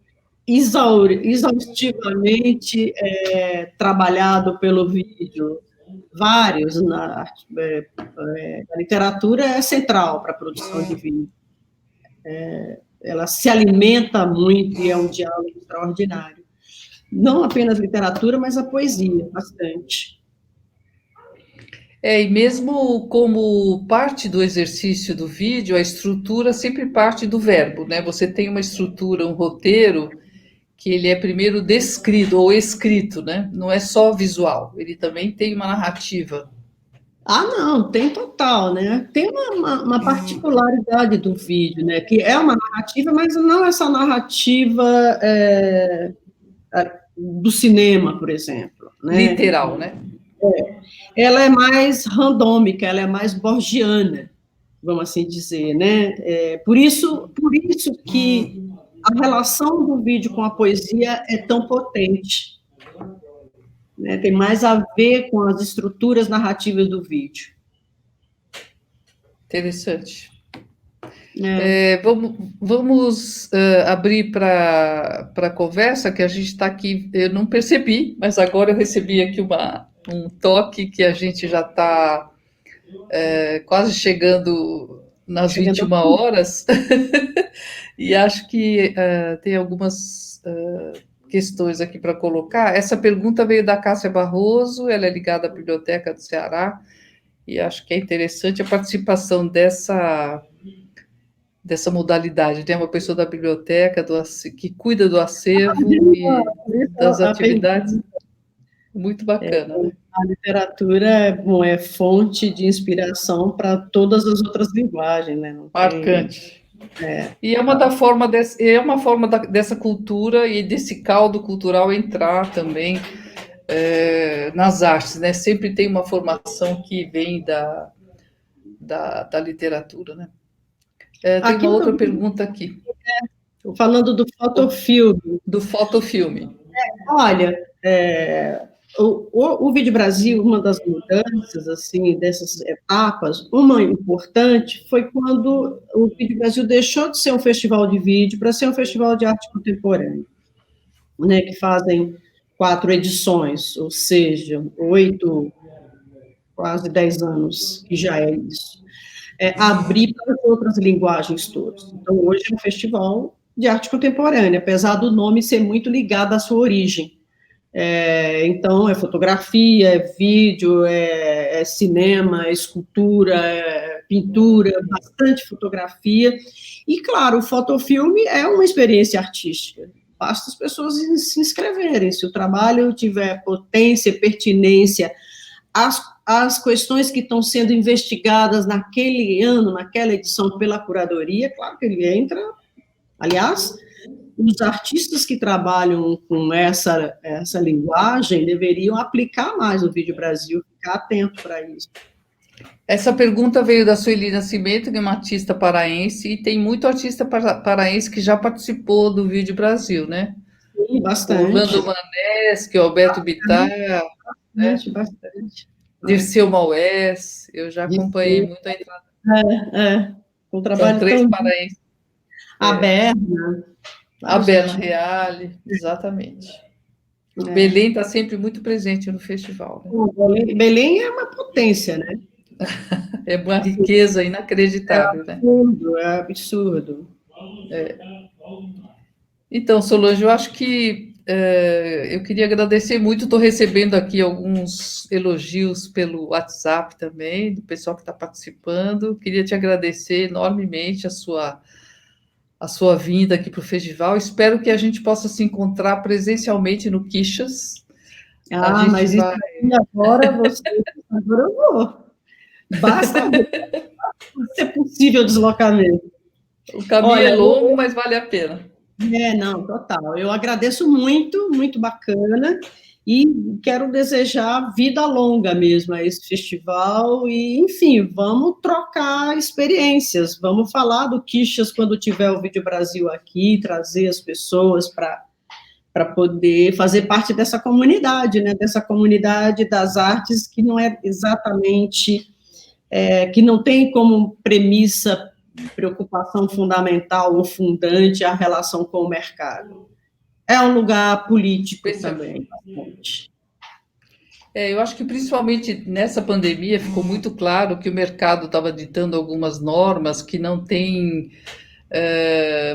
exaustivamente trabalhado pelo vídeo, vários, a literatura é central para a produção de vídeo, ela se alimenta muito e é um diálogo extraordinário. Não apenas literatura, mas a poesia, bastante. E mesmo como parte do exercício do vídeo, a estrutura sempre parte do verbo, né? Você tem uma estrutura, um roteiro, que ele é primeiro descrito ou escrito, né? Não é só visual, ele também tem uma narrativa. Não, tem total, né? Tem uma particularidade do vídeo, né? Que é uma narrativa, mas não essa narrativa do cinema, por exemplo. Né? Literal, né? Ela é mais randômica, ela é mais borgiana, vamos assim dizer, né? Por isso que a relação do vídeo com a poesia é tão potente. Né? Tem mais a ver com as estruturas narrativas do vídeo. Interessante. Vamos abrir para a conversa, que a gente está aqui, eu não percebi, mas agora eu recebi aqui um toque que a gente já está quase chegando nas 21 horas, e acho que tem algumas questões aqui para colocar. Essa pergunta veio da Cássia Barroso, ela é ligada à Biblioteca do Ceará, e acho que é interessante a participação dessa modalidade. Tem uma pessoa da biblioteca que cuida do acervo e das atividades. Muito bacana. Né? A literatura é fonte de inspiração para todas as outras linguagens. Né? Marcante. E é uma forma dessa cultura e desse caldo cultural entrar também nas artes. Né? Sempre tem uma formação que vem da literatura, né? Tem uma outra pergunta aqui. Falando do fotofilme. Do fotofilme. Olha, o Vídeo Brasil, uma das mudanças, assim, dessas etapas, uma importante foi quando o Vídeo Brasil deixou de ser um festival de vídeo para ser um festival de arte contemporânea, né, que fazem 4 edições, ou seja, 8, quase 10 anos, que já é isso. Abrir para as outras linguagens todas. Então, hoje é um festival de arte contemporânea, apesar do nome ser muito ligado à sua origem. Então, é fotografia, é vídeo, cinema, escultura, pintura, bastante fotografia. E, claro, o fotofilme é uma experiência artística. Basta as pessoas se inscreverem. Se o trabalho tiver potência, pertinência, as questões que estão sendo investigadas naquele ano, naquela edição pela curadoria, claro que ele entra. Aliás, os artistas que trabalham com essa linguagem deveriam aplicar mais o Vídeo Brasil, ficar atento para isso. Essa pergunta veio da Sueli Nascimento, que é uma artista paraense, e tem muito artista paraense que já participou do Vídeo Brasil, né? Sim, bastante. Orlando Maneschi, Alberto Bittar, Bastante. Dirceu Maués, eu já acompanhei muito a entrada. Um trabalho São 3 tão... paraenses. A Berna. A Berna Reale, exatamente. O Belém está sempre muito presente no festival. Né? Belém é uma potência, né? É uma riqueza inacreditável, né? É absurdo. Então, Solange, eu acho que eu queria agradecer muito, estou recebendo aqui alguns elogios pelo WhatsApp também, do pessoal que está participando. Queria te agradecer enormemente a sua vinda aqui para o festival. Espero que a gente possa se encontrar presencialmente no Quixas. Mas isso aí agora eu vou. Basta ser possível o deslocamento. O caminho é longo, mas vale a pena. Não, total. Eu agradeço muito, muito bacana, e quero desejar vida longa mesmo a esse festival, e, enfim, vamos trocar experiências, vamos falar do Quixas quando tiver o Vídeo Brasil aqui, trazer as pessoas para poder fazer parte dessa comunidade, né, dessa comunidade das artes que não é exatamente, que não tem como premissa, preocupação fundamental ou fundante a relação com o mercado. É um lugar político também, bastante. Eu acho que principalmente nessa pandemia ficou muito claro que o mercado estava ditando algumas normas que não tem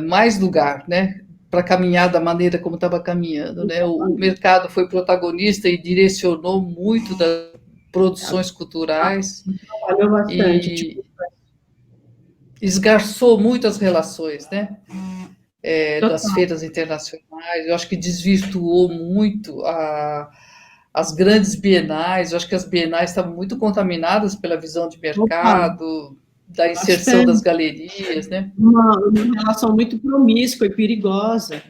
mais lugar, né, para caminhar da maneira como estava caminhando, né? O mercado foi protagonista e direcionou muito das produções culturais. Trabalhou bastante. Esgarçou muito as relações, né? Das feiras internacionais. Eu acho que desvirtuou muito as grandes bienais. Eu acho que as bienais estavam muito contaminadas pela visão de mercado, da inserção das galerias, né? Uma relação muito promíscua e perigosa.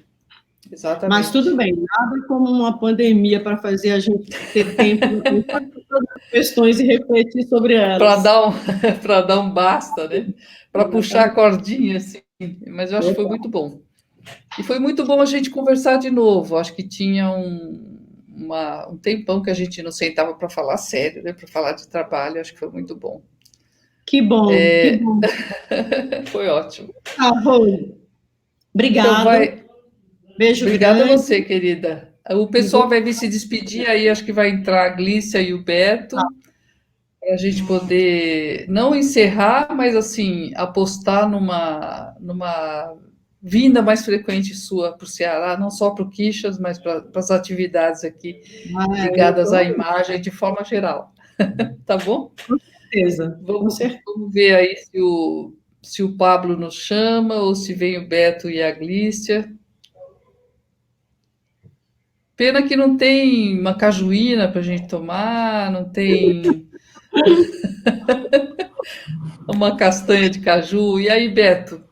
Exatamente. Mas tudo bem, nada como uma pandemia para fazer a gente ter tempo de pensar em todas as questões e refletir sobre elas. Para dar um basta, né? Para puxar a cordinha, assim. Mas eu acho que foi muito bom. E foi muito bom a gente conversar de novo. Acho que tinha um tempão que a gente não sentava para falar sério, né? Para falar de trabalho. Acho que foi muito bom. Que bom, que bom. Foi ótimo. Rose. Obrigada. Então Beijo Obrigada grande. a você, querida. O pessoal vai vir se despedir aí, acho que vai entrar a Glícia e o Beto, para a gente poder não encerrar, mas assim, apostar numa vinda mais frequente sua para o Ceará, não só para o Quixas, mas para as atividades aqui ligadas à imagem de forma geral. Tá bom? Com certeza. Vamos ver aí se o Pablo nos chama ou se vem o Beto e a Glícia. Pena que não tem uma cajuína para a gente tomar, não tem uma castanha de caju. E aí, Beto?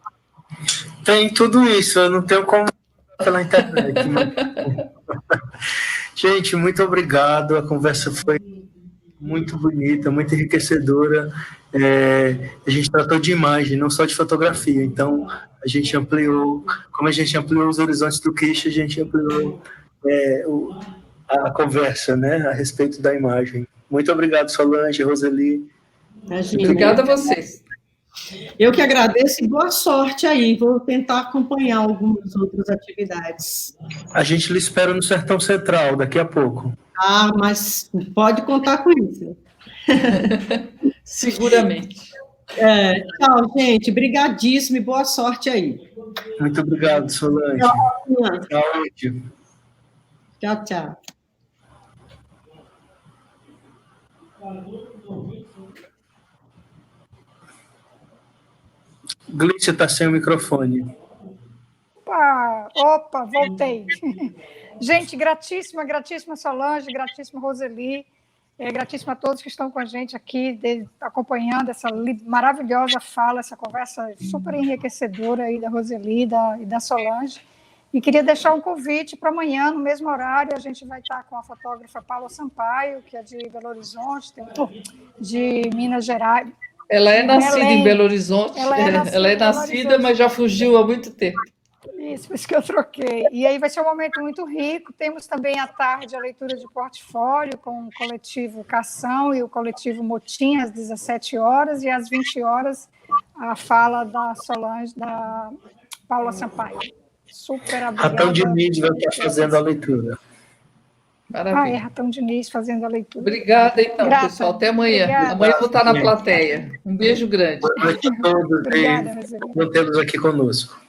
Tem tudo isso, eu não tenho como pela internet. Mas... Gente, muito obrigado, a conversa foi muito bonita, muito enriquecedora. A gente tratou de imagem, não só de fotografia, então a gente ampliou, como a gente ampliou os horizontes do Quiche, a gente ampliou a conversa, né, a respeito da imagem. Muito obrigado, Solange, Roseli. Obrigada a vocês. Eu que agradeço e boa sorte aí. Vou tentar acompanhar algumas outras atividades. A gente lhe espera no Sertão Central, daqui a pouco. Mas pode contar com isso. Seguramente. Tchau, gente. Brigadíssimo e boa sorte aí. Muito obrigado, Solange. Tchau. Tchau, tchau. Glícia está sem o microfone. Opa, voltei. Gente, gratíssima Solange, gratíssima Roseli, gratíssima a todos que estão com a gente aqui, acompanhando essa maravilhosa fala, essa conversa super enriquecedora aí da Roseli e da Solange. E queria deixar um convite para amanhã, no mesmo horário, a gente vai estar com a fotógrafa Paula Sampaio, que é de Belo Horizonte, de Minas Gerais. Ela é nascida em Belo Horizonte, ela é nascida, mas já fugiu há muito tempo. Isso, por isso que eu troquei. E aí vai ser um momento muito rico. Temos também à tarde a leitura de portfólio com o coletivo Cação e o coletivo Motim, às 17 horas, e às 20 horas a fala da Solange, da Paula Sampaio. Super obrigada. Ratão Diniz vai estar fazendo a leitura. Maravilha. Ratão Diniz fazendo a leitura. Obrigada, então, pessoal. Até amanhã. Obrigada. Amanhã eu vou estar na plateia. Um beijo grande. Boa noite a todos. Obrigada, e mantê-los aqui conosco.